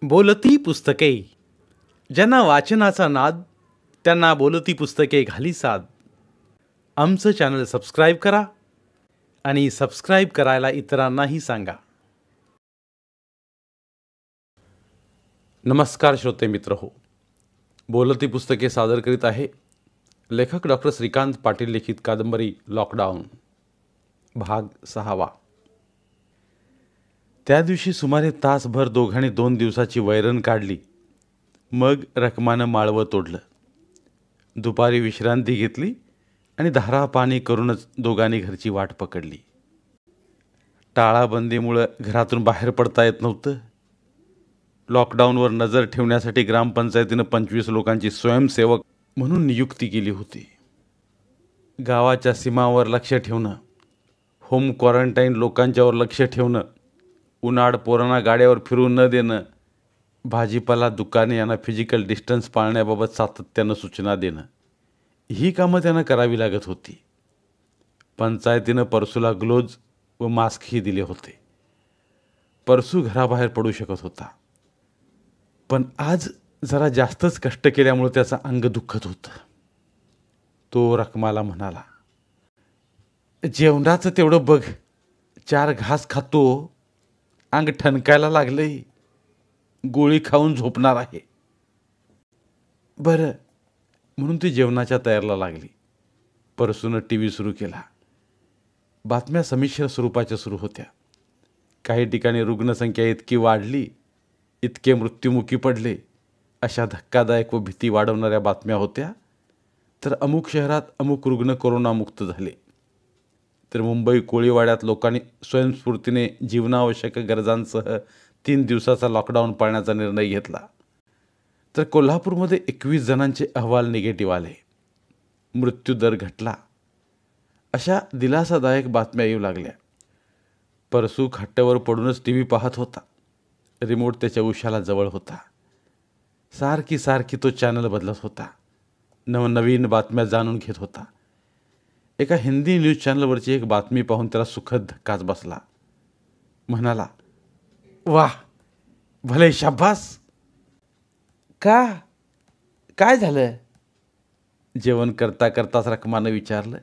बोलती पुस्तके. ज्यांना वाचनाचा नाद त्यांना बोलती पुस्तके घाली साद. आमचं चॅनल सबस्क्राईब करा आणि सबस्क्राईब करायला इतरांनाही सांगा. नमस्कार श्रोते मित्र हो, बोलती पुस्तके सादर करीत आहे लेखक डॉक्टर श्रीकांत पाटील लिखित कादंबरी लॉकडाऊन भाग 6. त्या दिवशी सुमारे तासभर दोघांनी 2 दिवसाची वैरण काढली. मग रकमानं माळवं तोडलं. दुपारी विश्रांती घेतली आणि धारा पाणी करूनच दोघांनी घरची वाट पकडली. टाळाबंदीमुळं घरातून बाहेर पडता येत नव्हतं. लॉकडाऊनवर नजर ठेवण्यासाठी ग्रामपंचायतीनं 25 लोकांची स्वयंसेवक म्हणून नियुक्ती केली होती. गावाच्या सीमावर लक्ष ठेवणं, होम क्वारंटाईन लोकांच्यावर लक्ष ठेवणं, उन्हाळ पोरांना गाड्यावर फिरू न देणं, भाजीपाला दुकाने यांना फिजिकल डिस्टन्स पाळण्याबाबत सातत्यानं सूचना देणं, ही कामं त्यांना करावी लागत होती. पंचायतीनं परसूला ग्लोव्ज व मास्कही दिले होते. परसू घराबाहेर पडू शकत होता. पण आज जरा जास्तच कष्ट केल्यामुळे त्याचं अंग दुखत होतं. तो रकमाला म्हणाला, जेवणाचं तेवढं बघ, 4 घास खातो, अंग ठणकायला लागलंय, गोळी खाऊन झोपणार आहे. बरं, म्हणून ती जेवणाच्या तयारीला लागली. परसूनं TV सुरू केला. बातम्या संमिश्र स्वरूपाच्या सुरू होत्या. काही ठिकाणी रुग्णसंख्या इतकी वाढली, इतके मृत्युमुखी पडले, अशा धक्कादायक व भीती वाढवणाऱ्या बातम्या होत्या. तर अमुक शहरात अमुक रुग्ण कोरोनामुक्त झाले. तर मुंबई कोळीवाड्यात लोकांनी स्वयंस्फूर्तीने जीवनावश्यक गरजांसह 3 दिवसाचा लॉकडाऊन पाळण्याचा निर्णय घेतला. तर कोल्हापूरमध्ये 21 जणांचे अहवाल निगेटिव्ह आले. मृत्यूदर घटला. अशा दिलासादायक बातम्या येऊ लागल्या. परसू खाट्यावर पडूनच TV पाहत होता. रिमोट त्याच्या उशाला जवळ होता. सारखी तो चॅनल बदलत होता. नवनवीन बातम्या जाणून घेत होता. एका हिंदी न्यूज चॅनलवरची एक बातमी पाहून त्याला सुखद धक्काच बसला. म्हणाला, वाह, भले शाबास. का, काय झालं? जेवण करता करताच रकमानं विचारलं.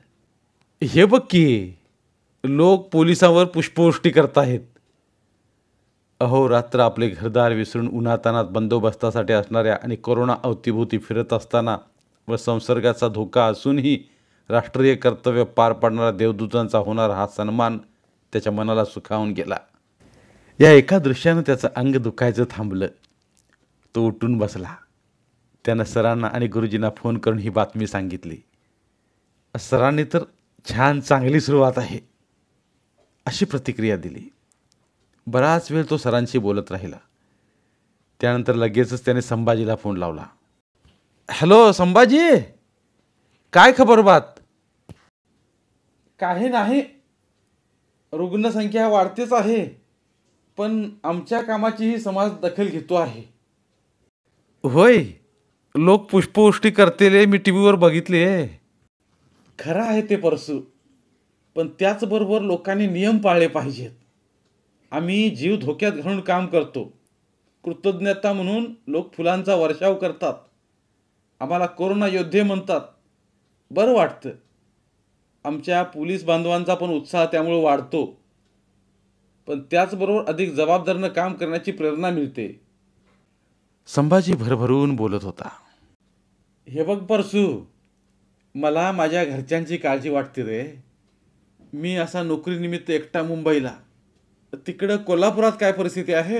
हे बघ की, लोक पोलिसांवर पुष्पवृष्टी करताहेत. अहोरात्र आपले घरदार विसरून उन्हातानात बंदोबस्तासाठी असणाऱ्या आणि कोरोना अवतीभोवती फिरत असताना व संसर्गाचा धोका असूनही राष्ट्रीय कर्तव्य पार पाडणाऱ्या देवदूतांचा होणारा हा सन्मान त्याच्या मनाला सुखावून गेला. या एका दृश्यानं त्याचं अंग दुखायचं थांबलं. तो उठून बसला. त्यानं सरांना आणि गुरुजींना फोन करून ही बातमी सांगितली. सरांनी तर छान, चांगली सुरुवात आहे, अशी प्रतिक्रिया दिली. बराच वेळ तो सरांशी बोलत राहिला. त्यानंतर लगेचच त्याने संभाजीला फोन लावला. हॅलो संभाजी, काय खबर बात? काही नाही, रुग्णसंख्या वाढतेच आहे, पण आमच्या कामाचीही समाज दखल घेतो आहे. होय, लोक पुष्पवृष्टी करतेले मी TVवर बघितले. खरं आहे ते परसू, पण त्याचबरोबर लोकांनी नियम पाळले पाहिजेत. आम्ही जीव धोक्यात घालून काम करतो. कृतज्ञता म्हणून लोक फुलांचा वर्षाव करतात. आम्हाला कोरोना योद्धे म्हणतात. बरं वाटतं. आमच्या पोलीस बांधवांचा पण उत्साह त्यामुळे वाढतो. पण त्याचबरोबर अधिक जबाबदारीनं काम करण्याची प्रेरणा मिळते. संभाजी भरभरून बोलत होता. हे बघ परसू, मला माझ्या घरच्यांची काळजी वाटते रे. मी असा नोकरीनिमित्त एकटा मुंबईला. तिकडं कोल्हापुरात काय परिस्थिती आहे?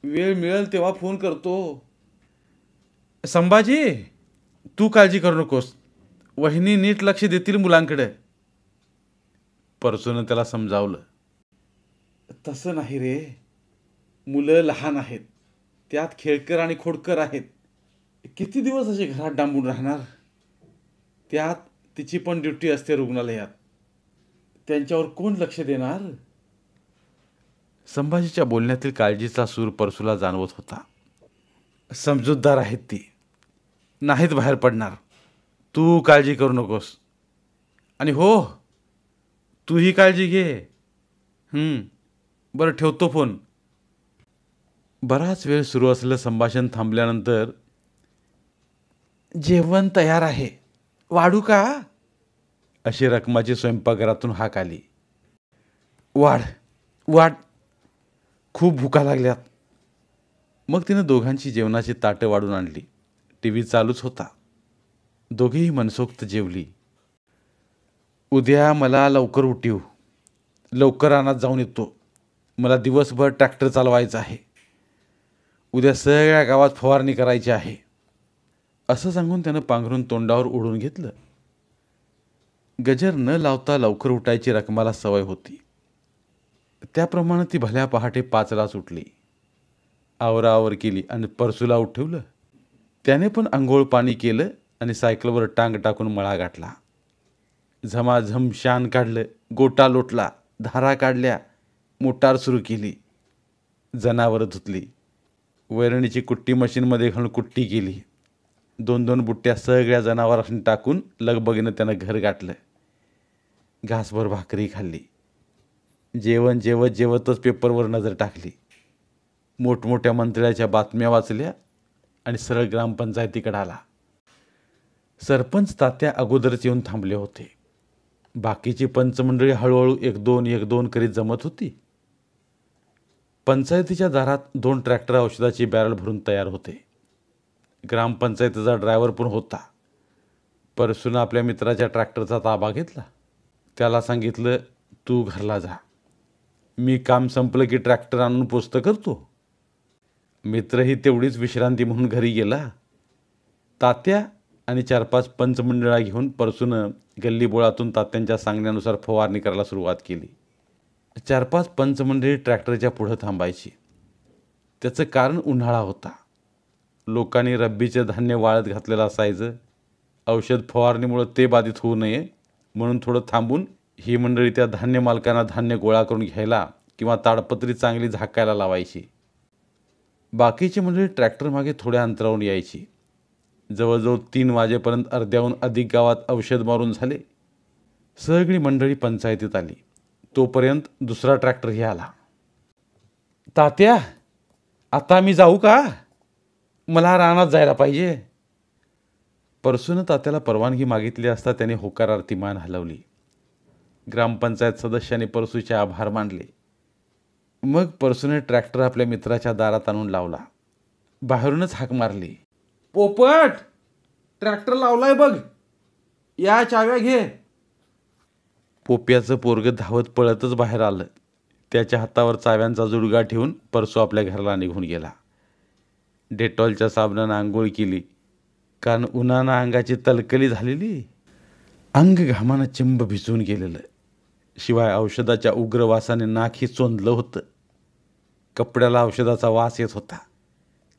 वेळ मिळेल तेव्हा फोन करतो. संभाजी, तू काळजी करू नकोस. वहिनी नीट लक्ष देतील मुलांकडे. परसूनं त्याला समजावलं. तसं नाही रे, मुलं लहान आहेत, त्यात खेळकर आणि खोडकर आहेत. किती दिवस असे घरात डांबून राहणार? त्यात तिची पण ड्युटी असते रुग्णालयात. त्यांच्यावर कोण लक्ष देणार? संभाजीच्या बोलण्यातील काळजीचा सूर परसूला जाणवत होता. समजूतदार आहेत ती, नाहीत बाहेर पडणार. तू काळजी करू नकोस. आणि हो, तूही काळजी घे. बरं, ठेवतो फोन. बराच वेळ सुरू असलेलं संभाषण थांबल्यानंतर, जेवण तयार आहे, वाढू का? अशी रखमाची स्वयंपाकघरातून हाक आली. वाढ, वाढ, खूप भुका लागल्यात. मग तिनं दोघांची जेवणाची ताटं वाढून आणली. टीव्ही चालूच होता. दोघेही मनसोक्त जेवली. उद्या मला लवकर उठीव, लवकर रानात जाऊन येतो. मला दिवसभर ट्रॅक्टर चालवायचा आहे. उद्या सगळ्या गावात फवारणी करायची आहे. असं सांगून त्यानं पांघरून तोंडावर ओढून घेतलं. गजर न लावता लवकर उठायची रखमाला सवय होती. त्याप्रमाणे ती भल्या पहाटे 5लाच उठली. आवराआवर केली आणि परसूला उठवलं. त्याने पण अंघोळ पाणी केलं आणि सायकलवर टांग टाकून मळा गाठला. झमाझम शान काढलं, गोटा लोटला, धारा काढल्या, मोटार सुरू केली. जनावरं धुतली. वैरणीची कुट्टी मशीनमध्ये घालून कुट्टी केली. 2-2 बुट्ट्या सगळ्या जनावरांनी टाकून लगबगीनं त्यानं घर गाठलं. घासभर भाकरी खाल्ली. जेवण जेवत जेवतच पेपरवर नजर टाकली. मोठमोठ्या मंत्र्याच्या बातम्या वाचल्या आणि सरळ ग्रामपंचायतीकडे आला. सरपंच तात्या अगोदरच येऊन थांबले होते. बाकीची पंचमंडळी हळूहळू 1-2 करीत जमत होती. पंचायतीच्या दारात 2 ट्रॅक्टर औषधाची बॅरल भरून तयार होते. ग्रामपंचायतीचा ड्रायव्हर पण होता. परसूनं आपल्या मित्राच्या ट्रॅक्टरचा ताबा घेतला. त्याला सांगितलं, तू घरला जा, मी काम संपलं की ट्रॅक्टर आणून पोचतं करतो. मित्रही तेवढीच विश्रांती म्हणून घरी गेला. तात्या आणि 4-5 पंचमंडळा घेऊन परसूनं गल्लीबोळातून तात्यांच्या सांगण्यानुसार फवारणी करायला सुरुवात केली. 4-5 पंचमंडळी ट्रॅक्टरच्या पुढं थांबायची. त्याचं कारण उन्हाळा होता. लोकांनी रब्बीचे धान्य वाळत घातलेलं असायचं. औषध फवारणीमुळं ते बाधित होऊ नये म्हणून थोडं थांबून ही मंडळी त्या धान्य मालकांना धान्य गोळा करून घ्यायला किंवा ताडपत्री चांगली झाकायला लावायची. बाकीची मंडळी ट्रॅक्टर मागे थोड्या अंतरावरून यायची. जवळजवळ 3 वाजेपर्यंत अर्ध्याहून अधिक गावात औषध मारून झाले. सगळी मंडळी पंचायतीत आली. तोपर्यंत दुसरा ट्रॅक्टरही आला. तात्या, आता मी जाऊ का? मला रानात जायला पाहिजे. परसूनं तात्याला परवानगी मागितली असता त्याने होकारार्थी मान हलवली. ग्रामपंचायत सदस्याने परसूचे आभार मानले. मग परसूने ट्रॅक्टर आपल्या मित्राच्या दारात आणून लावला. बाहेरूनच हाक मारली, पोपट, ट्रॅक्टर लावलाय बघ, या चाव्या घे. पोप्याचं पोरगं धावत पळतच बाहेर आलं. त्याच्या हातावर चाव्यांचा जुडगा ठेवून परसू आपल्या घराला निघून गेला. डेटॉलच्या साबणानं आंघोळ केली, कारण उन्हानं अंगाची तलकली झालेली. अंग घामानं चिंब भिजून गेलेलं. शिवाय औषधाच्या उग्र वासाने नाकही चोंदलं होतं. कपड्याला औषधाचा वास येत होता.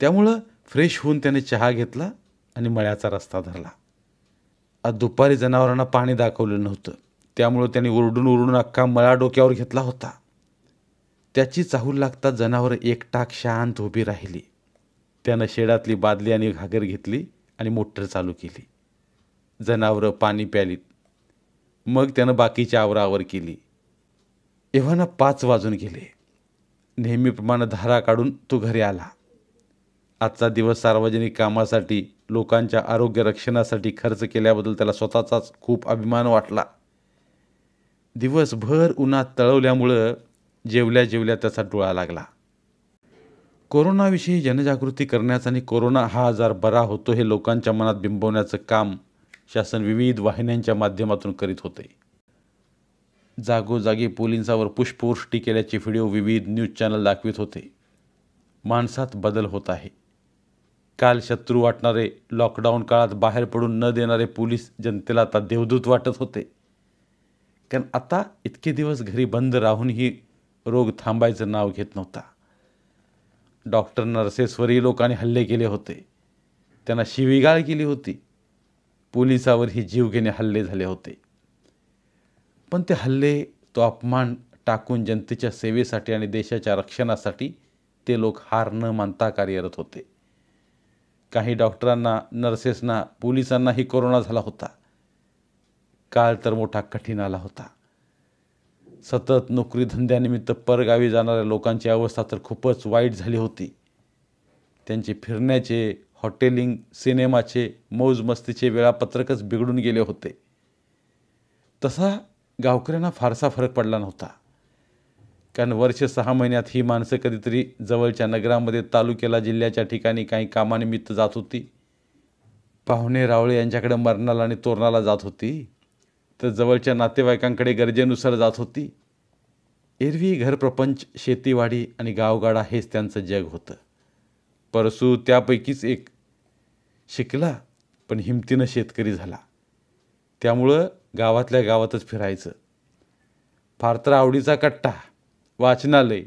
त्यामुळं फ्रेश होऊन त्याने चहा घेतला आणि मळ्याचा रस्ता धरला. आज दुपारी जनावरांना पाणी दाखवलं नव्हतं. त्यामुळं त्याने ओरडून अख्खा मळा डोक्यावर घेतला होता. त्याची चाहूल लागता जनावरं एकटाक शांत उभी राहिली. त्यानं शेडातली बादली आणि घागर घेतली आणि मोटर चालू केली. जनावरं पाणी प्यालीत. मग त्यानं बाकीची आवराआवर केली. एव्हाना 5 वाजून गेले. नेहमीप्रमाणे धारा काढून तो घरी आला. आजचा दिवस सार्वजनिक कामासाठी, लोकांच्या आरोग्य रक्षणासाठी खर्च केल्याबद्दल त्याला स्वतःचाच खूप अभिमान वाटला. दिवसभर उन्हात तळवल्यामुळं जेवल्या जेवल्या त्याचा डोळा लागला. कोरोनाविषयी जनजागृती करण्याचं आणि कोरोना हा आजार बरा होतो हे लोकांच्या मनात बिंबवण्याचं काम शासन विविध वाहिन्यांच्या माध्यमातून करीत होते. जागोजागी पोलिसांवर पुष्पवृष्टी केल्याचे व्हिडिओ विविध न्यूज चॅनल दाखवित होते. माणसात बदल होत आहे. काल शत्रू वाटणारे, लॉकडाऊन काळात बाहेर पडून न देणारे पोलीस जनतेला आता देवदूत वाटत होते. कारण आता इतके दिवस घरी बंद राहूनही रोग थांबायचं नाव घेत नव्हता. डॉक्टर नर्सेसवरही लोकांनी हल्ले केले होते. त्यांना शिवीगाळ केली होती. पोलिसावरही जीवघेणे हल्ले झाले होते. पण ते हल्ले, तो अपमान टाकून जनतेच्या सेवेसाठी आणि देशाच्या रक्षणासाठी ते लोक हार न मानता कार्यरत होते. काही डॉक्टरांना, नर्सेसना, पोलिसांनाही कोरोना झाला होता. काळ तर मोठा कठीण आला होता. सतत नोकरी धंद्यानिमित्त परगावी जाणाऱ्या लोकांची अवस्था तर खूपच वाईट झाली होती. त्यांचे फिरण्याचे, हॉटेलिंग, सिनेमाचे, मौजमस्तीचे वेळापत्रकच बिघडून गेले होते. तसा गावकऱ्यांना फारसा फरक पडला नव्हता, कारण वर्ष 6 महिन्यात ही माणसं कधीतरी जवळच्या नगरामध्ये, तालुक्याला, जिल्ह्याच्या ठिकाणी काही कामानिमित्त जात होती. पाहुणे रावळे यांच्याकडे मरणाला आणि तोरणाला जात होती, तर जवळच्या नातेवाईकांकडे गरजेनुसार जात होती. एरवी घरप्रपंच, शेतीवाडी आणि गावगाडा हेच त्यांचं जग होतं. परसू त्यापैकीच एक. शिकला, पण हिमतीनं शेतकरी झाला. त्यामुळं गावातल्या गावातच फिरायचं. फार तर आवडीचा कट्टा, वाचनालय,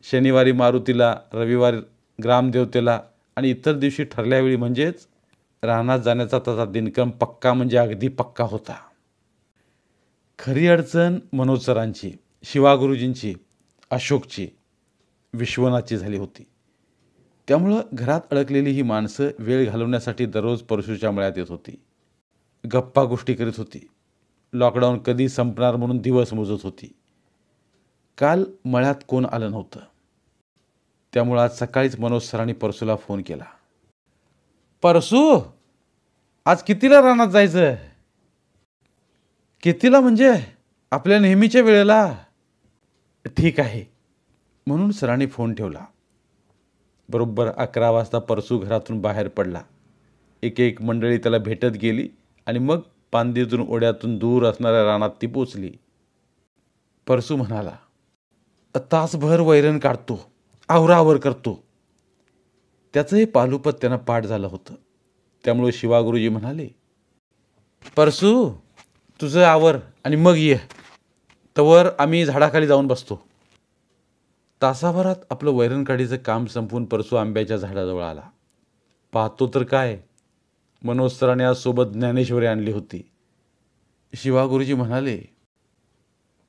शनिवारी मारुतीला, रविवारी ग्रामदेवतेला आणि इतर दिवशी ठरल्यावेळी म्हणजेच रानात जाण्याचा त्याचा दिनक्रम पक्का म्हणजे अगदी पक्का होता. खरी अडचण मनोज सरांची, शिवागुरुजींची, अशोकची, विश्वनाथची झाली होती. त्यामुळं घरात अडकलेली ही माणसं वेळ घालवण्यासाठी दररोज परशूच्या मळ्यात येत होती. गप्पा गोष्टी करीत होती. लॉकडाऊन कधी संपणार म्हणून दिवस मोजत होती. काल मळ्यात कोण आलं नव्हतं. त्यामुळं आज सकाळीच मनोज सरांनी परसूला फोन केला. परसू, आज कितीला रानात जायचं? कितीला म्हणजे आपल्या नेहमीच्या वेळेला. ठीक आहे म्हणून सरांनी फोन ठेवला. बरोबर 11 वाजता परसू घरातून बाहेर पडला. एक मंडळी त्याला भेटत गेली आणि मग पांदीतून ओढ्यातून दूर असणाऱ्या रानात ती पोचली. परसू म्हणाला, तासभर वैरण काढतो, आवरावर करतो. त्याचं हे पालुपत त्यांना पाठ झालं होतं. त्यामुळे शिवागुरुजी म्हणाले, परसू तुझं आवर आणि मग ये, तवर आम्ही झाडाखाली जाऊन बसतो. तासाभरात आपलं वैरणकाढीचं काम संपवून परसू आंब्याच्या झाडाजवळ आला. पाहतो तर काय, मनोज सरांनी आज सोबत ज्ञानेश्वरी आणली होती. शिवागुरुजी म्हणाले,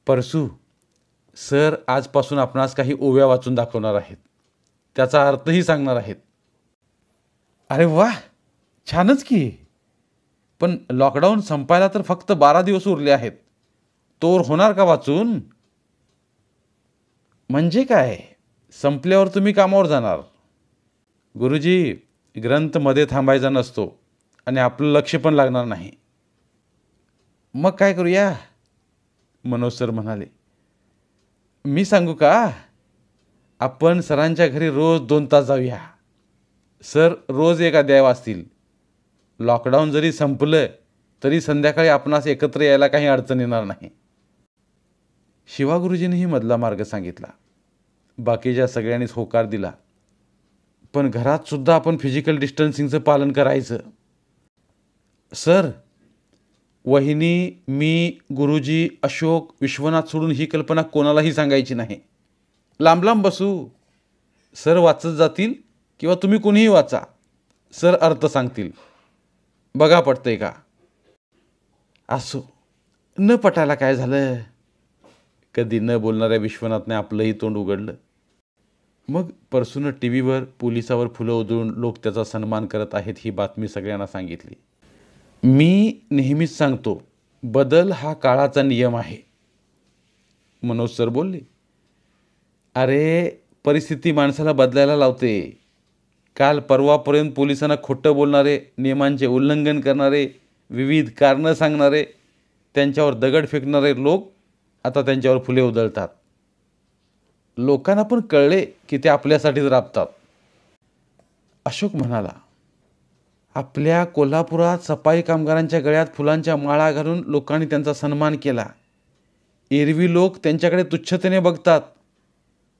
परसू, सर आजपासून आपणास काही ओव्या वाचून दाखवणार आहेत, त्याचा अर्थही सांगणार आहेत. अरे वा, छानच की. पण लॉकडाऊन संपायला तर फक्त 12 दिवस उरले आहेत. तोवर होणार का वाचून? म्हणजे काय, संपल्यावर तुम्ही कामावर जाणार? गुरुजी, ग्रंथ मध्ये थांबायचा नसतो आणि आपलं लक्ष पण लागणार नाही. मग काय करूया? मनोज सर म्हणाले, मी सांगू का, आपण सरांच्या घरी रोज 2 तास जाऊया. सर रोज एक अध्याय वाचतील. लॉकडाऊन जरी संपलं तरी संध्याकाळी आपणास एकत्र यायला काही अडचण येणार नाही. शिवागुरुजींनीही मधला मार्ग सांगितला. बाकीच्या सगळ्यांनीच होकार दिला. पण घरात सुद्धा आपण फिजिकल डिस्टन्सिंगचं पालन करायचं. सर, वहिनी, मी, गुरुजी, अशोक, विश्वनाथ सोडून ही कल्पना कोणालाही सांगायची नाही. लांब लांब बसू. सर वाचत जातील किंवा तुम्ही कोणीही वाचा. सर अर्थ सांगतील. बघा पटतंय का? असो, न पटायला काय झालं? कधी न बोलणाऱ्या विश्वनाथने आपलंही तोंड उघडलं. मग परसूनं टीव्हीवर पोलिसावर फुलं उधळून लोक त्याचा सन्मान करत आहेत ही बातमी सगळ्यांना सांगितली. मी नेहमीच सांगतो, बदल हा काळाचा नियम आहे. मनोज सर बोलले, अरे परिस्थिती माणसाला बदलायला लावते. काल परवापर्यंत पोलिसांना खोटं बोलणारे, नियमांचे उल्लंघन करणारे, विविध कारणं सांगणारे, त्यांच्यावर दगड फेकणारे लोक आता त्यांच्यावर फुले उधळतात. लोकांना पण कळले की ते आपल्यासाठीच राबतात. अशोक म्हणाला, आपल्या कोल्हापुरात सफाई कामगारांच्या गळ्यात फुलांच्या माळा घालून लोकांनी त्यांचा सन्मान केला. एरवी लोक त्यांच्याकडे तुच्छतेने बघतात,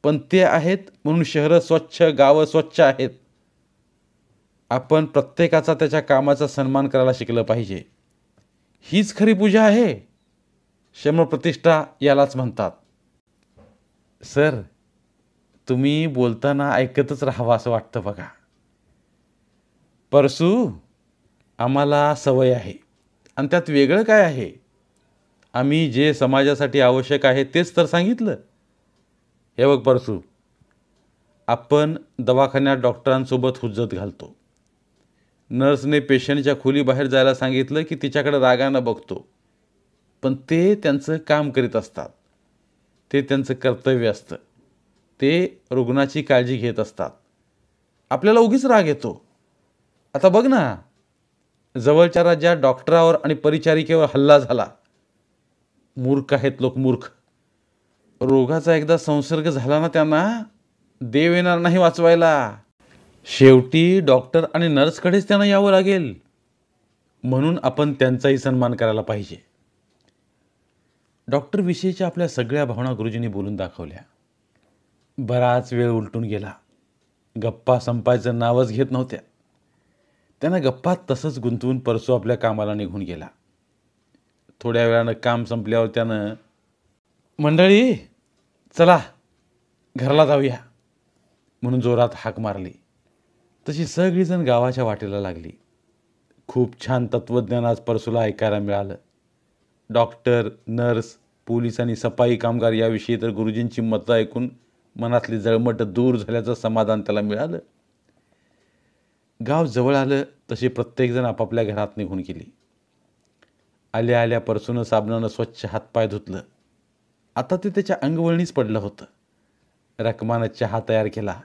पण ते आहेत म्हणून शहरं स्वच्छ, गावं स्वच्छ आहेत. आपण प्रत्येकाचा त्याच्या कामाचा सन्मान करायला शिकलं पाहिजे. हीच खरी पूजा आहे. श्रमप्रतिष्ठा यालाच म्हणतात. सर, तुम्ही बोलताना ऐकतच राहावं असं वाटतं बघा. परसू, आम्हाला सवय आहे आणि त्यात वेगळं काय आहे? आम्ही जे समाजासाठी आवश्यक आहे तेच तर सांगितलं. हे बघ परसू, आपण दवाखान्यात डॉक्टरांसोबत हुज्जत घालतो. नर्सने पेशंटच्या खोलीबाहेर जायला सांगितलं की तिच्याकडे रागानं बघतो. पण ते त्यांचं काम करीत असतात. ते त्यांचं कर्तव्य असतं. ते रुग्णाची काळजी घेत असतात. आपल्याला उगीच राग येतो. आता बघ ना, जवळच्या राज्यात डॉक्टरावर आणि परिचारिकेवर हल्ला झाला. मूर्ख आहेत लोक, मूर्ख. रोगाचा एकदा संसर्ग झाला ना त्यांना, देव येणार नाही वाचवायला. शेवटी डॉक्टर आणि नर्सकडेच त्यांना यावं लागेल. म्हणून आपण त्यांचाही सन्मान करायला पाहिजे. डॉक्टरविषयीच्या आपल्या सगळ्या भावना गुरुजींनी बोलून दाखवल्या. बराच वेळ उलटून गेला. गप्पा संपायचं नावच घेत नव्हत्या. त्यांना गप्पात तसंच गुंतवून परसू आपल्या कामाला निघून गेला. थोड्या वेळानं काम संपल्यावर त्यानं, मंडळी चला घरला जाऊया म्हणून जोरात हाक मारली. तशी सगळीजण गावाच्या वाटेला लागली. खूप छान तत्त्वज्ञान आज परसूला ऐकायला मिळालं. डॉक्टर, नर्स, पोलीस आणि सफाई कामगार याविषयी तर गुरुजींची मतं ऐकून मनातली जळमट दूर झाल्याचं समाधान त्याला मिळालं. गाव जवळ आलं तसे प्रत्येकजण आपापल्या घरात निघून गेली. आल्या आल्या परसूनं साबणानं स्वच्छ हातपाय धुतलं. आता ते त्याच्या अंगवळणीच पडलं होतं. रकमानं चहा तयार केला.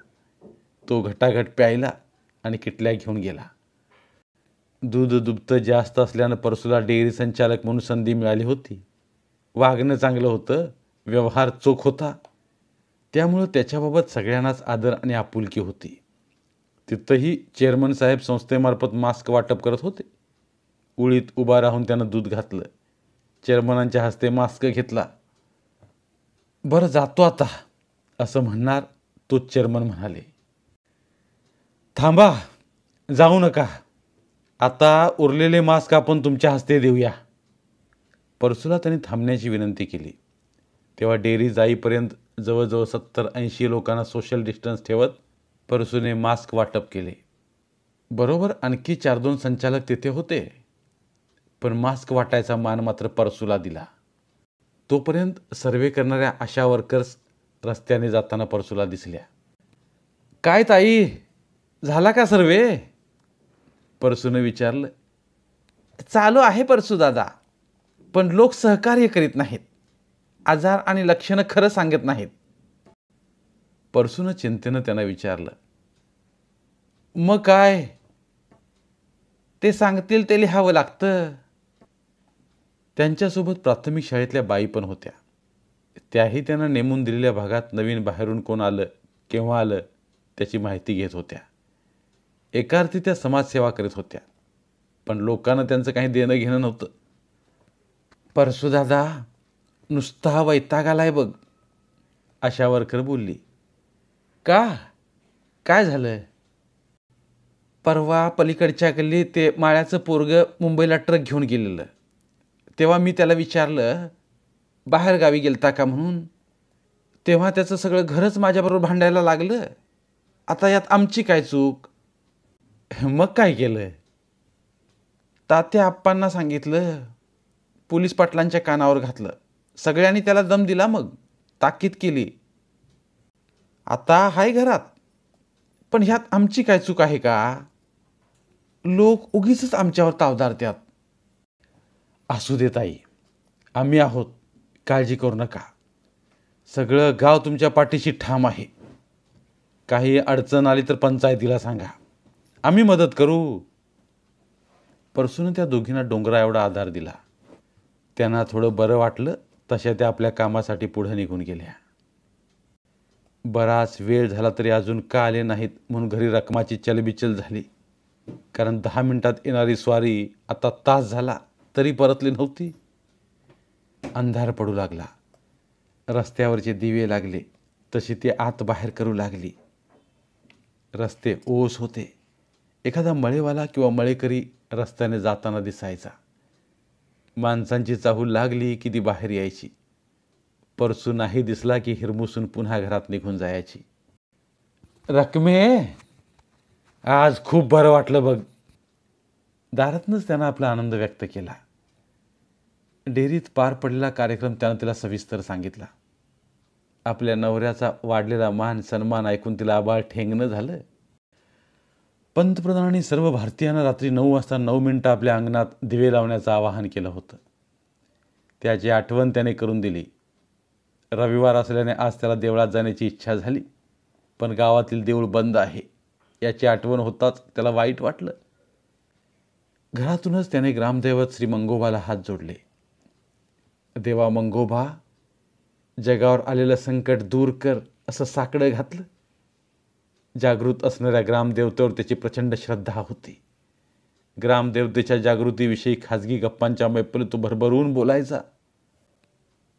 तो घटाघट प्यायला आणि किटल्या घेऊन गेला. दूध दुभतं जास्त असल्यानं परसूला डेअरी संचालक म्हणून संधी मिळाली होती. वागणं चांगलं होतं, व्यवहार चोख होता. त्यामुळं त्याच्याबाबत सगळ्यांनाच आदर आणि आपुलकी होती. तिथंही चेअरमन साहेब संस्थेमार्फत मास्क वाटप करत होते. उळीत उभा राहून त्यानं दूध घातलं. चेअरमनांच्या हस्ते मास्क घेतला. बरं जातो आता असं म्हणणार तोच चेअरमन म्हणाले, थांबा, जाऊ नका. आता उरलेले मास्क आपण तुमच्या हस्ते देऊया. परसूला त्यांनी थांबण्याची विनंती केली. तेव्हा डेअरी जाईपर्यंत जवळजवळ 70-80 लोकांना सोशल डिस्टन्स ठेवत परसूने मास्क वाटप केले. बरोबर आणखी 4-2 संचालक तिथे होते. पण मास्क वाटायचा मान मात्र परसूला दिला. तोपर्यंत सर्वे करणाऱ्या आशा वर्कर्स रस्त्याने जाताना परसूला दिसल्या. काय ताई, झाला का सर्वे? परसूने विचारलं. चालू आहे परसू दादा, पण लोक सहकार्य करीत नाहीत. आजार आणि लक्षणं खरं सांगत नाहीत. परसूनं चिंतेनं त्यांना विचारलं, मग काय? ते सांगतील ते लिहावं लागतं. त्यांच्यासोबत प्राथमिक शाळेतल्या बाई पण होत्या. त्याही त्यांना नेमून दिलेल्या भागात नवीन बाहेरून कोण आलं, केव्हा आलं त्याची माहिती घेत होत्या. एका अर्थी त्या समाजसेवा करीत होत्या. पण लोकांना त्यांचं काही देणं घेणं नव्हतं. परसू दादा, नुसता वैताग आलाय बघ, आशा वर्कर बोलली. का? काय झालं? परवा पलीकडच्या गल्लीत ते माळ्याचं पोरगं मुंबईला ट्रक घेऊन गेलेलं. तेव्हा मी त्याला विचारलं, बाहेर गावी गेलता का म्हणून. तेव्हा त्याचं सगळं घरच माझ्याबरोबर भांडायला लागलं. आता यात आमची काय चूक? मग काय केलं? तात्या आप्पांना सांगितलं. पोलीस पाटलांच्या कानावर घातलं. सगळ्यांनी त्याला दम दिला. मग ताकीद केली. आता हाय घरात. पण ह्यात आमची काय चूक आहे का? लोक उगीच आमच्यावर ताव धरतात. असू दे ताई, आम्ही आहोत, काळजी करू नका. सगळं गाव तुमच्या पाठीशी ठाम आहे. काही अडचण आली तर पंचायतीला सांगा, आम्ही मदत करू. परसूने त्या दोघींना डोंगरा एवढा आधार दिला. त्यांना थोडं बरं वाटलं. तशा त्या आपल्या कामासाठी पुढे निघून गेल्या. बराच वेळ झाला तरी अजून का आले नाहीत म्हणून घरी रकमाची चलबिचल झाली. कारण 10 मिनिटात येणारी स्वारी आता तास झाला तरी परतली नव्हती. अंधार पडू लागला. रस्त्यावरचे दिवे लागले तशी ती आत बाहेर करू लागली. रस्ते ओस होते. एखादा मळेवाला किंवा मळेकरी रस्त्याने जाताना दिसायचा. माणसांची चाहूल लागली की ती बाहेर यायची. परसू नाही दिसला की हिरमुसून पुन्हा घरात निघून जायची. रकमे, आज खूप बरं वाटलं बघ. दारातनंच त्यानं आपला आनंद व्यक्त केला. डेअरीत पार पडलेला कार्यक्रम त्यानं तिला सविस्तर सांगितला. आपल्या नवऱ्याचा वाढलेला मान सन्मान ऐकून तिला आबाळ ठेंगणं झालं. पंतप्रधानांनी सर्व भारतीयांना रात्री 9 वाजता 9 मिनिटं आपल्या अंगणात दिवे लावण्याचं आवाहन केलं होतं. त्याची आठवण त्याने करून दिली. रविवार असल्याने आज त्याला देवळात जाण्याची इच्छा झाली. पण गावातील देऊळ बंद आहे. याची आठवण होताच त्याला वाईट वाटलं. घरातूनच त्याने ग्रामदैवत श्री मंगोबाला हात जोडले. देवा मंगोबा, जगावर आलेलं संकट दूर कर, असं साकडं घातलं. जागृत असणाऱ्या ग्रामदेवतेवर त्याची प्रचंड श्रद्धा होती. ग्रामदेवतेच्या जागृतीविषयी खाजगी गप्पांच्या मैफिलीत तो भरभरून बोलायचा.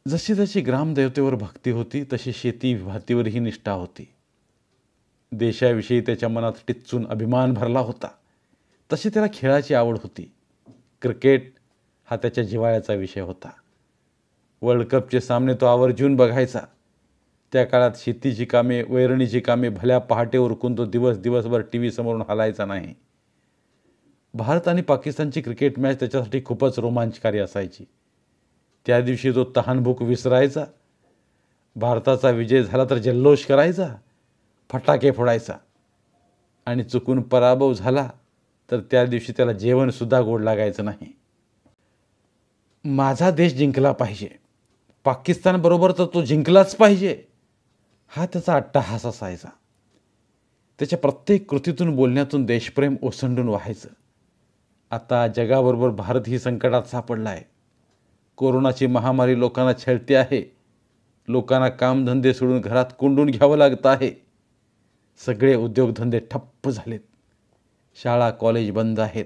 जशी जशी ग्रामदेवतेवर भक्ती होती तशी शेती भातीवरही निष्ठा होती. देशाविषयी त्याच्या मनात टिच्चून अभिमान भरला होता. तशी त्याला खेळाची आवड होती. क्रिकेट हा त्याच्या जिव्हाळ्याचा विषय होता. वर्ल्ड कपचे सामने तो आवर्जून बघायचा. त्या काळात शेतीची कामे, वैरणीची कामे भल्या पहाटे उरकून तो दिवसभर टी व्ही समोरून हलायचा नाही. भारत आणि पाकिस्तानची क्रिकेट मॅच त्याच्यासाठी खूपच रोमांचकारी असायची. त्या दिवशी तो तहानभूक विसरायचा. भारताचा विजय झाला तर जल्लोष करायचा, फटाके फोडायचा. आणि चुकून पराभव झाला तर त्या दिवशी त्याला जेवणसुद्धा गोड लागायचं नाही. माझा देश जिंकला पाहिजे, पाकिस्तानबरोबर तर तो जिंकलाच पाहिजे, हा त्याचा अट्टाहास असायचा. त्याच्या प्रत्येक कृतीतून, बोलण्यातून देशप्रेम ओसंडून व्हायचं. आता जगाबरोबर भारतही संकटात सापडला आहे. कोरोनाची महामारी लोकांना छळते आहे. लोकांना कामधंदे सोडून घरात कोंडून घ्यावं लागतं आहे. सगळे उद्योगधंदे ठप्प झालेत. शाळा कॉलेज बंद आहेत.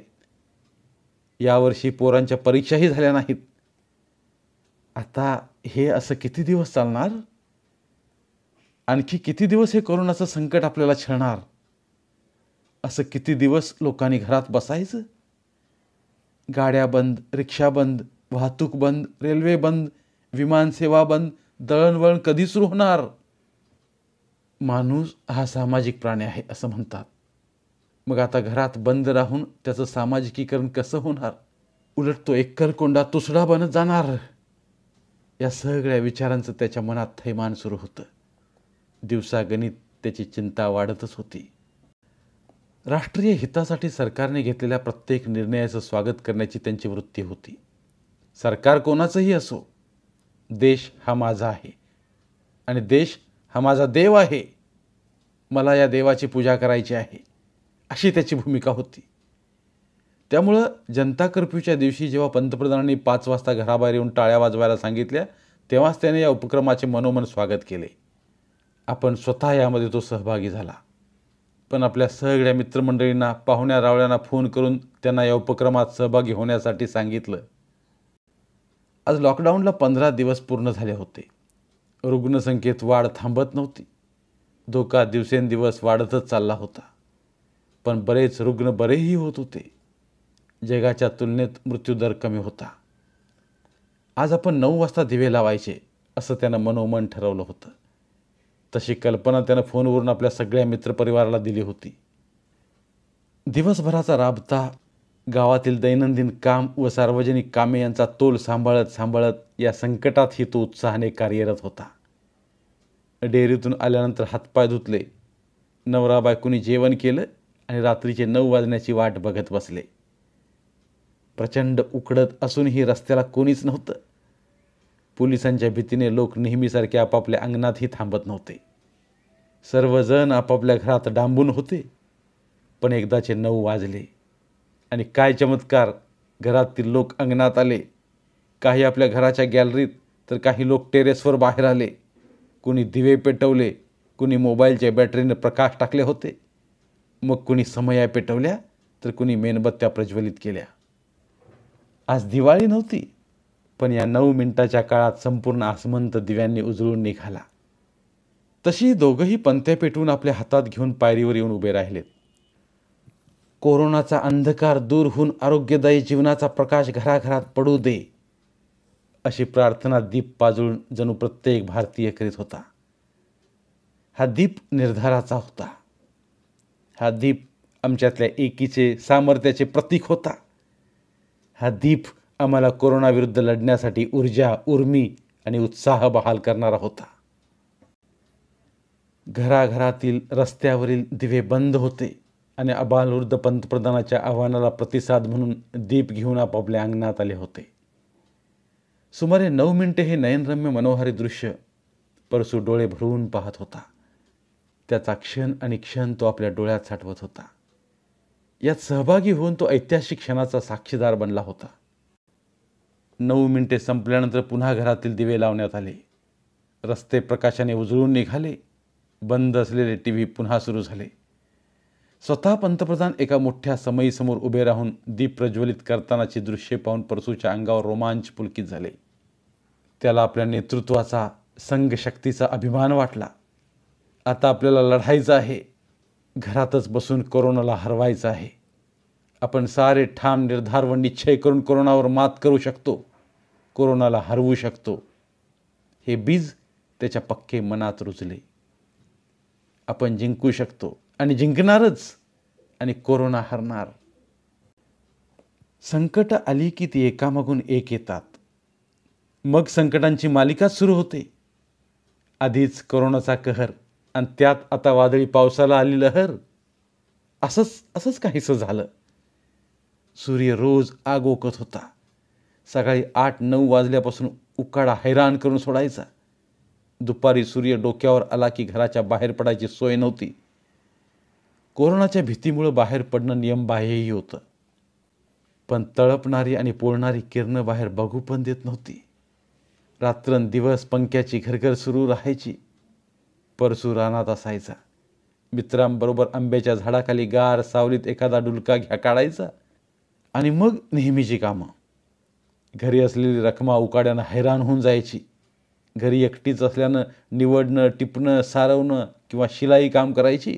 यावर्षी पोरांच्या परीक्षाही झाल्या नाहीत. आता हे असं किती दिवस चालणार? आणखी किती दिवस हे कोरोनाचं संकट आपल्याला छळणार? असं किती दिवस लोकांनी घरात बसायचं? गाड्या बंद, रिक्षा बंद, वाहतूक बंद, रेल्वे बंद, विमानसेवा बंद, दळणवळण कधी सुरू होणार? माणूस हा सामाजिक प्राणी आहे असं म्हणतात. मग आता घरात बंद राहून त्याचं सामाजिकीकरण कसं होणार? उलट तो एकलकोंडा तुसडा बनत जाणार. या सगळ्या विचारांचं त्याच्या मनात थैमान सुरू होतं. दिवसागणिक त्याची चिंता वाढतच होती. राष्ट्रीय हितासाठी सरकारने घेतलेल्या प्रत्येक निर्णयाचं स्वागत करण्याची त्यांची वृत्ती होती. सरकार कोणाचंही असो, देश हा माझा आहे आणि देश हा माझा देव आहे. मला या देवाची पूजा करायची आहे, अशी त्याची भूमिका होती. त्यामुळं जनता कर्फ्यूच्या दिवशी जेव्हा पंतप्रधानांनी 5 वाजता घराबाहेर येऊन टाळ्या वाजवायला सांगितल्या, तेव्हाच त्याने या उपक्रमाचे मनोमन स्वागत केले. आपण स्वतः यामध्ये तो सहभागी झाला. पण आपल्या सगळ्या मित्रमंडळींना, पाहुण्या रावळ्यांना फोन करून त्यांना या उपक्रमात सहभागी होण्यासाठी सांगितलं. आज लॉकडाऊनला 15 दिवस पूर्ण झाले होते. रुग्णसंख्येत वाढ थांबत नव्हती. धोका दिवसेंदिवस वाढतच चालला होता. पण बरेच रुग्ण बरेही होत होते. जगाच्या तुलनेत मृत्यूदर कमी होता. आज आपण 9 वाजता दिवे लावायचे असं त्यानं मनोमन ठरवलं होतं. तशी कल्पना त्यानं फोनवरून आपल्या सगळ्या मित्रपरिवाराला दिली होती. दिवसभराचा राबता, गावातील दैनंदिन काम व सार्वजनिक कामे यांचा तोल सांभाळत या संकटातही तो उत्साहाने कार्यरत होता. डेअरीतून आल्यानंतर हातपाय धुतले, नवरा बायकोनी जेवण केलं आणि रात्रीचे 9 वाजण्याची वाट बघत बसले. प्रचंड उकडत असूनही रस्त्याला कोणीच नव्हतं. पोलिसांच्या भीतीने लोक नेहमीसारखे आपापल्या अंगणातही थांबत नव्हते. सर्वजण आपापल्या घरात डांबून होते. पण एकदाचे 9 वाजले आणि काय चमत्कार, घरातील लोक अंगणात आले. काही आपल्या घराच्या गॅलरीत, तर काही लोक टेरेसवर बाहेर आले. कुणी दिवे पेटवले, कुणी मोबाईलच्या बॅटरीने प्रकाश टाकले होते. मग कुणी समया पेटवल्या, तर कुणी मेणबत्त्या प्रज्वलित केल्या. आज दिवाळी नव्हती, पण या 9 मिनिटाच्या काळात संपूर्ण आसमंत दिव्यांनी उजळून निघाला. तशी दोघंही पंत्या पेटवून आपल्या हातात घेऊन पायरीवर येऊन उभे राहिलेत. कोरोनाचा अंधकार दूर होऊन आरोग्यदायी जीवनाचा प्रकाश घराघरात पडू दे, अशी प्रार्थना दीप पाजळून जणू प्रत्येक भारतीय करीत होता. हा दीप निर्धाराचा होता. हा दीप आमच्यातल्या एकीचे, सामर्थ्याचे प्रतीक होता. हा दीप आम्हाला कोरोनाविरुद्ध लढण्यासाठी ऊर्जा, उर्मी आणि उत्साह बहाल करणारा होता. घराघरातील, रस्त्यावरील दिवे बंद होते आणि आबालवृद्ध पंतप्रधानाच्या आव्हानाला प्रतिसाद म्हणून दीप घेऊन आपापल्या अंगणात आले होते. सुमारे 9 मिनिटे हे नयनरम्य मनोहारी दृश्य परसू डोळे भरवून पाहत होता. त्याचा क्षण आणि क्षण तो आपल्या डोळ्यात साठवत होता. यात सहभागी होऊन तो ऐतिहासिक क्षणाचा साक्षीदार बनला होता. 9 मिनिटे संपल्यानंतर पुन्हा घरातील दिवे लावण्यात आले. रस्ते प्रकाशाने उजळून निघाले. बंद असलेले टीव्ही पुन्हा सुरू झाले. स्वतः पंतप्रधान एका मोठ्या समईसमोर उभे राहून दीप प्रज्वलित करतानाची दृश्ये पाहून परसूच्या अंगावर रोमांच पुलकित झाले. त्याला आपल्या नेतृत्वाचा, संघशक्तीचा अभिमान वाटला. आता आपल्याला लढायचं आहे. घरातच बसून कोरोनाला हरवायचं आहे. आपण सारे ठाम निर्धार व निश्चय करून कोरोनावर मात करू शकतो. कोरोनाला हरवू शकतो. हे बीज त्याच्या पक्के मनात रुजले. आपण जिंकू शकतो आणि जिंकणारच, आणि कोरोना हरणार. संकट आली की ती एकामागून एक येतात. मग संकटांची मालिकाच सुरू होते. आधीच कोरोनाचा कहर आणि त्यात आता वादळी पावसाला आली लहर. असंच काहीसं झालं. सूर्य रोज आग ओकत होता. सकाळी 8-9 वाजल्यापासून उकाडा हैराण करून सोडायचा. दुपारी सूर्य डोक्यावर आला की घराच्या बाहेर पडायची सोय नव्हती. कोरोनाच्या भीतीमुळं बाहेर पडणं नियमबाह्यही होतं. पण तळपणारी आणि पोळणारी किरणं बाहेर बघू पण देत नव्हती. रात्रंदिवस पंख्याची घरघर सुरू राहायची. परसू रानात असायचा. मित्रांबरोबर आंब्याच्या झाडाखाली गार सावलीत एखादा डुलका काढायचा आणि मग नेहमीची कामं. घरी असलेली रखमा उकाड्यानं हैराण होऊन जायची. घरी एकटीच असल्यानं निवडणं, टिपणं, सारवणं किंवा शिलाई काम करायची.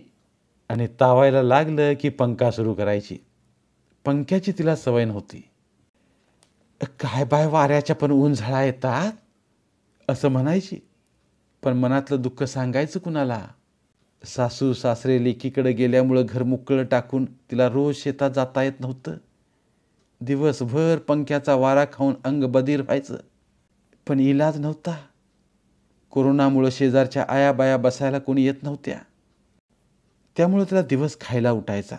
आणि तावायला लागलं की पंखा सुरू करायची. पंख्याची तिला सवय नव्हती. काय बाय, वाऱ्याच्या पण ऊन झळा येतात असं म्हणायची. पण मनातलं दुःख सांगायचं कुणाला? सासू सासरे लेकीकडे गेल्यामुळं घर मुक्कळं टाकून तिला रोज शेतात जाता येत नव्हतं. दिवसभर पंख्याचा वारा खाऊन अंग बधीर व्हायचं. पण इलाज नव्हता. कोरोनामुळं शेजारच्या आयाबाया बसायला कोणी येत नव्हत्या. त्यामुळं तिला दिवस खायला उठायचा.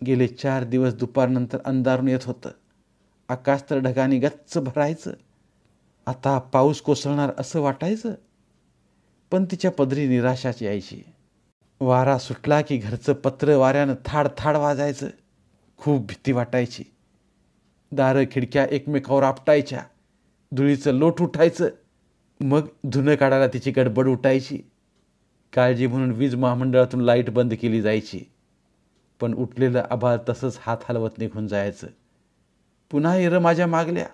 गेले 4 दिवस दुपारनंतर अंधारून येत होतं. आकाश तर ढगांनी गच्च भरायचं. आता पाऊस कोसळणार असं वाटायचं. पण तिच्या पदरी निराशाच यायची. वारा सुटला की घरचं पत्र वाऱ्यानं थाड थाड वाजायचं. खूप भीती वाटायची. दारं खिडक्या एकमेकावर आपटायच्या. धुळीचं लोट उठायचं. मग धुणं काढायला तिची गडबड उठायची. काळजी म्हणून वीज महामंडळातून लाईट बंद केली जायची. पण उठलेलं आभाळ तसंच हात हलवत निघून जायचं. पुन्हा येरं माझ्या मागल्या.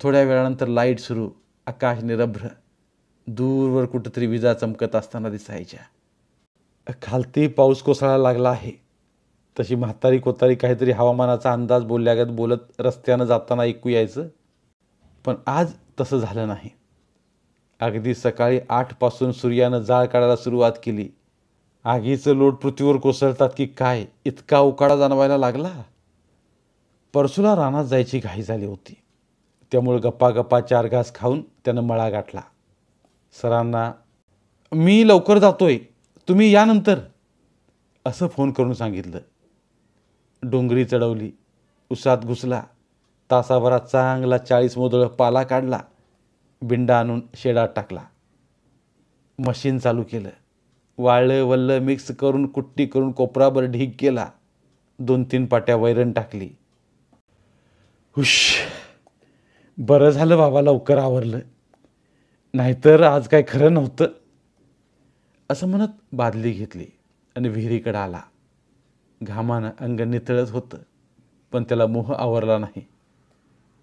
थोड्या वेळानंतर लाईट सुरू. आकाश निरभ्र. दूरवर कुठंतरी विजा चमकत असताना दिसायच्या. खालती पाऊस कोसळायला लागला आहे. तशी म्हातारी कोतारी काहीतरी हवामानाचा अंदाज बोलल्यागत बोलत रस्त्यानं जाताना ऐकू यायचं. पण आज तसं झालं नाही. अगदी सकाळी 8 पासून सूर्यानं जाळ काढायला सुरुवात केली. आगीचं लोट पृथ्वीवर कोसळतात की काय, इतका उकाडा जाणवायला लागला. परसूला रानात जायची घाई झाली होती. त्यामुळे गप्पा 4 घास खाऊन त्यानं मळा गाठला. सरांना, मी लवकर जातोय, तुम्ही या नंतर, असं फोन करून सांगितलं. डोंगरी चढवली. उसात घुसला. तासाभरात चांगला 40 मोदळ पाला काढला. बिंडा आणून शेडात टाकला. मशीन चालू केलं. वाळलं वल्लं मिक्स करून कुट्टी करून कोपराभर ढीग केला. 2-3 पाट्या वैरण टाकली. हुश, बरं झालं बाबा लवकर आवरलं, नाहीतर आज काय खरं नव्हतं, असं म्हणत बादली घेतली आणि विहिरीकडे आला. घामानं अंग नितळत होतं, पण त्याला मोह आवरला नाही.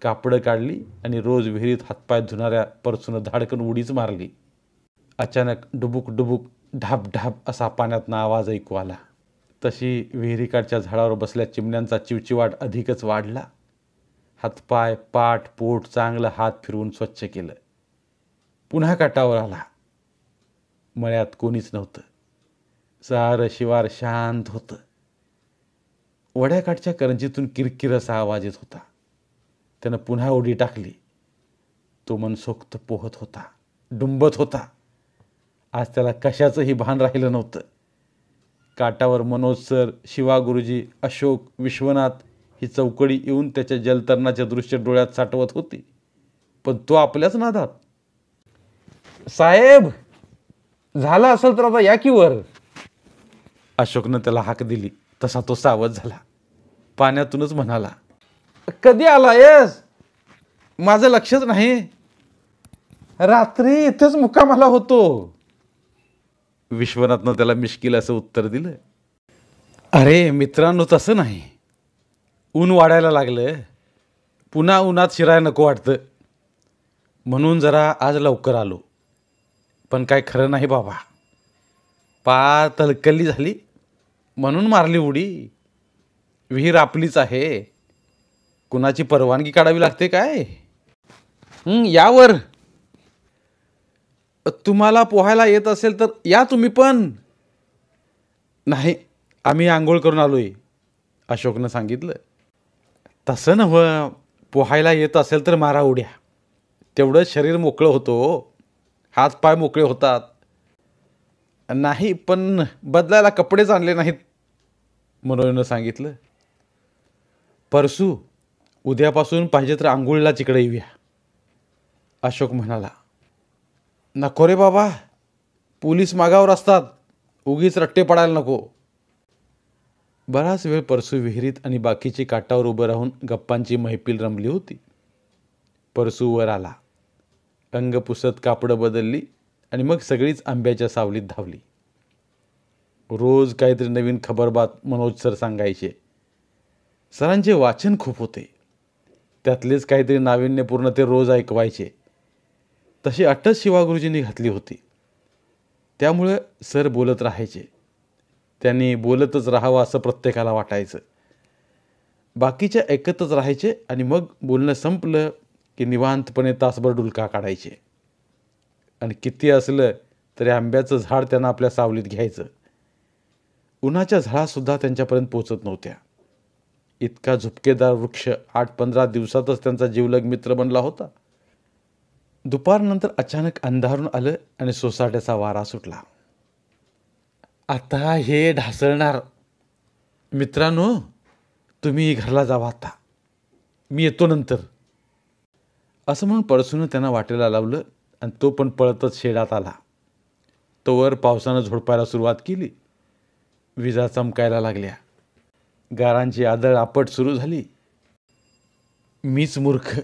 कापडं काढली आणि रोज विहिरीत हातपाय धुणाऱ्या परसून धाडकन उडीच मारली. अचानक डुबुक डुबुक ढाप ढाप असा पाण्यातनं आवाज ऐकू आला. तशी विहिरीकाठच्या झाडावर बसल्या चिमण्यांचा चिवचिवाट अधिकच वाढला. हातपाय, पाठ, पोट चांगलं हात फिरवून स्वच्छ केलं. पुन्हा काठावर आला. मळ्यात कोणीच नव्हतं. सारं शिवार शांत होतं. वड्याकाठच्या करंजीतून किरकिर असा आवाज येत होता. त्यानं पुन्हा उडी टाकली. तो मनसोक्त पोहत होता, डुंबत होता. आज त्याला कशाचंही भान राहिलं नव्हतं. काठावर मनोज सर, शिवा गुरुजी, अशोक, विश्वनाथ ही चौकडी येऊन त्याच्या जलतरणाचे दृश्य डोळ्यात साठवत होती. पण तो आपल्याच नादात. साहेब, झालं असेल तर आता या की वर. अशोकनं त्याला हाक दिली तसा तो सावध झाला. पाण्यातूनच म्हणाला, कधी आला येस? माझं लक्षच नाही. रात्री इथेच मुक्कामाला होतो. विश्वनाथनं त्याला मिश्किल असं उत्तर दिलं. अरे मित्रांनो, तसं नाही. ऊन वाढायला लागलं, पुन्हा उन्हात शिरायला नको वाटतं, म्हणून जरा आज लवकर आलो. पण काय खरं नाही बाबा, पार तलकल्ली झाली म्हणून मारली उडी. विहीर आपलीच आहे, कुणाची परवानगी काढावी लागते काय? यावर. तुम्हाला पोहायला येत असेल तर या तुम्ही पण. नाही, आम्ही आंघोळ करून आलोय, अशोकनं सांगितलं. तसं नव्हं, पोहायला येत असेल तर मारा उड्या, तेवढं शरीर मोकळं होतं, हातपाय मोकळे होतात. नाही, पण बदलायला कपडेच आणले नाहीत, मनोजनं सांगितलं. परसू, उद्यापासून पाहिजे तर आंघोळीला तिकडे येऊया, अशोक म्हणाला. नको रे बाबा, पोलीस मागावर असतात, उगीच रट्टे पडायला नको. बराच वेळ परसू विहिरीत आणि बाकीची काठावर उभं राहून गप्पांची मैफिल रमली होती. परसू वर आला, अंग पुसत कापडं बदलली आणि मग सगळीच आंब्याच्या सावलीत धावली. रोज काहीतरी नवीन खबरबात मनोज सर सांगायचे. सरांचे वाचन खूप होते, त्यातलेच काहीतरी नाविन्यपूर्ण ते रोज ऐकवायचे. तशी अटच शिवागुरुजींनी घातली होती, त्यामुळं सर बोलत राहायचे. त्यांनी बोलतच राहावं असं प्रत्येकाला वाटायचं. बाकीचे ऐकतच राहायचे आणि मग बोलणं संपलं की निवांतपणे तासभर डुलका काढायचे. आणि किती असलं तरी आंब्याचं झाड त्यांना आपल्या सावलीत घ्यायचं. उन्हाच्या झळासुद्धा त्यांच्यापर्यंत पोचत नव्हत्या. इतका झुपकेदार वृक्ष 8-15 दिवसातच त्यांचा जीवलग मित्र बनला होता. दुपारनंतर अचानक अंधारून आलं आणि सोसाट्याचा वारा सुटला. आता हे ढासळणार. मित्रांनो, तुम्ही घरला जावा आता, मी येतो नंतर, असं म्हणून परसूनं त्यांना वाटेला लावलं आणि तो पण पळतच शेडात आला. तोवर पावसानं झोडपायला सुरुवात केली. विजा चमकायला लागल्या, गारांची आदळ आपट सुरू झाली. मीच मूर्ख,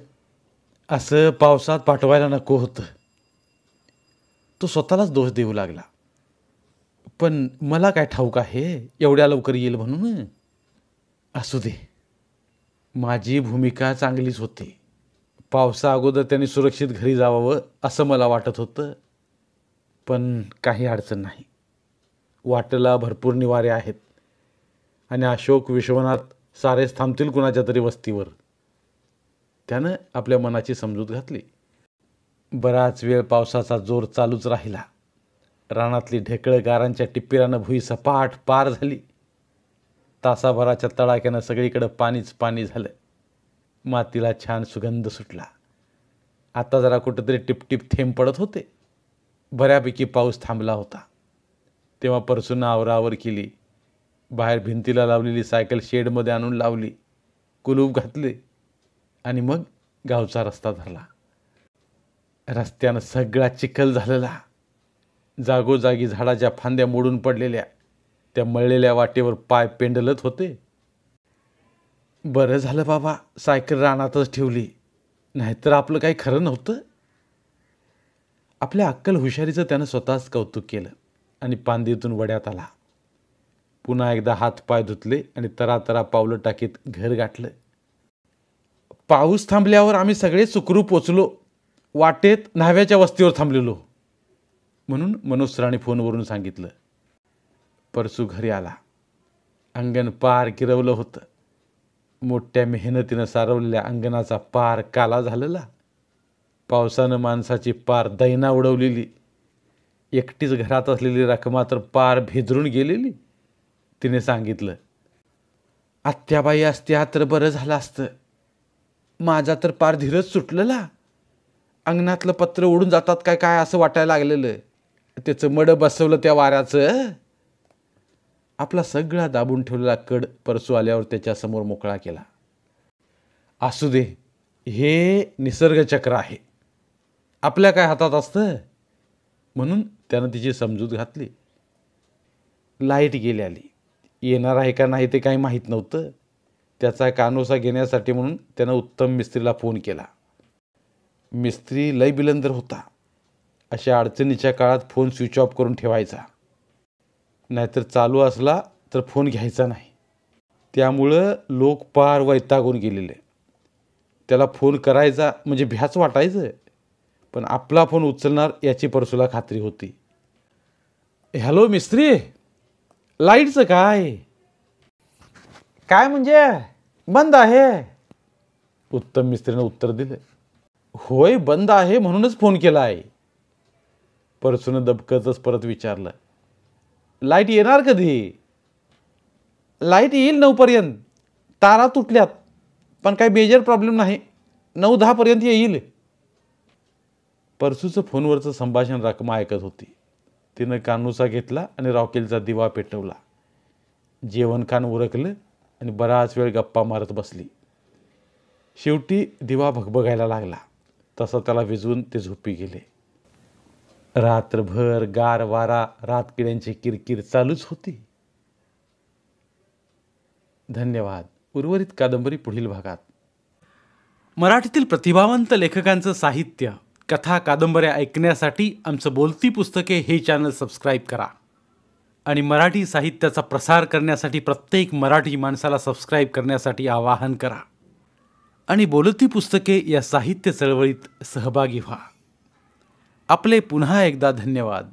असं पावसात पाठवायला नको होतं, तो स्वतःलाच दोष देऊ लागला. पण मला काय ठाऊक आहे एवढ्या लवकर येईल म्हणून. असू दे, माझी भूमिका चांगलीच होती. पावसा अगोदर त्यांनी सुरक्षित घरी जावावं असं मला वाटत होतं. पण काही अडचण नाही, वाटेला भरपूर निवारे आहेत आणि अशोक विश्वनाथ सारेच थांबतील कुणाच्या तरी वस्तीवर. त्यानं आपल्या मनाची समजूत घातली. बराच वेळ पावसाचा जोर चालूच राहिला. रानातली ढेकळं गारांच्या टिप्पिरानं भुई सपाट पार झाली. तासाभराच्या तडाख्यानं सगळीकडं पाणीच पाणी झालं. मातीला छान सुगंध सुटला. आता जरा कुठंतरी टिपटिप थेंब पडत होते. बऱ्यापैकी पाऊस थांबला होता. तेव्हा परसूनं आवरावर केली. बाहेर भिंतीला लावलेली सायकल शेडमध्ये आणून लावली, कुलूप घातले आणि मग गावचा रस्ता धरला. रस्त्यानं सगळा चिखल झालेला. जागोजागी झाडाच्या फांद्या मोडून पडलेल्या, त्या मळलेल्या वाटेवर पाय पेंडलत होते. बरं झालं बाबा सायकल रानातच ठेवली, नाहीतर आपलं काही खरं नव्हतं. आपल्या अक्कल हुशारीचं त्यानं स्वतःच कौतुक केलं आणि पांदीतून वड्यात आला. पुन्हा एकदा हातपाय धुतले आणि तरातरा पावलं टाकीत घर गाठलं. पाऊस थांबल्यावर आम्ही सगळे सुखरूप पोचलो. वाटेत न्हाव्याच्या वस्तीवर थांबलेलो, म्हणून मनोज सरांनी फोनवरून सांगितलं. परसू घरी आला. अंगण पार किरवलं होतं. मोठ्या मेहनतीनं सारवलेल्या अंगणाचा पार काला झालेला. पावसानं माणसाची पार दैना उडवलेली. एकटीच घरात असलेली रखमा तर पार भेदरून गेलेली. तिने सांगितलं, आत्याबाई असत्या तर बरं झालं असतं. माझा तर पार धीरच सुटलेला. अंगणातलं पत्र उडून जातात काय काय असं वाटायला लागलेलं. त्याचं मडं बसवलं त्या वाऱ्याचं. आपला सगळा दाबून ठेवलेला कड परसू आल्यावर त्याच्यासमोर मोकळा केला. असू दे, हे निसर्गचक्र आहे, आपल्या काय हातात असतं. म्हणून त्यानं तिची समजूत घातली. लाईट गेली आली. येणार आहे का नाही ते काही माहीत नव्हतं. त्याचा कानोसा घेण्यासाठी म्हणून त्यानं उत्तम मिस्त्रीला फोन केला. मिस्त्री लय बिलंदर होता. अशा अडचणीच्या काळात फोन स्विच ऑफ करून ठेवायचा, नाहीतर चालू असला तर फोन घ्यायचा नाही. त्यामुळं लोक पार वैतागून गेलेले. त्याला फोन करायचा म्हणजे भ्याच वाटायचं, पण आपला फोन उचलणार याची परसूला खात्री होती. हॅलो मिस्त्री, लाईटचं काय? काय म्हणजे बंद आहे? उत्तम मिस्त्रीनं उत्तर दिलं. होय, बंद आहे म्हणूनच फोन केला आहे. परसूनं दबकतच परत विचारलं, लाईट येणार कधी? लाईट येईल 9पर्यंत. तारा तुटल्यात, पण काही मेजर प्रॉब्लेम नाही. 9-10 पर्यंत येईल. परसूचं फोनवरचं संभाषण रकमा ऐकत होती. तिनं कानूसा घेतला आणि रॉकेलचा दिवा पेटवला. जेवणखान उरकलं आणि बराच वेळ गप्पा मारत बसली. शेवटी दिवा भगभगायला लागला. तसा त्याला विझवून ते झोपी गेले. रात्रभर गार वारा, रातकिड्यांची किरकिर चालूच होती. धन्यवाद. उर्वरित कादंबरी पुढील भागात. मराठीतील प्रतिभावंत लेखकांचं साहित्य, कथा, कादंबऱ्या ऐकण्यासाठी आमचं बोलती पुस्तके हे चॅनल सबस्क्राईब करा आणि मराठी साहित्याचा प्रसार करण्यासाठी प्रत्येक मराठी माणसाला सबस्क्राईब करण्यासाठी आवाहन करा आणि बोलती पुस्तके या साहित्य चळवळीत सहभागी व्हा. आपले पुन्हा एकदा धन्यवाद.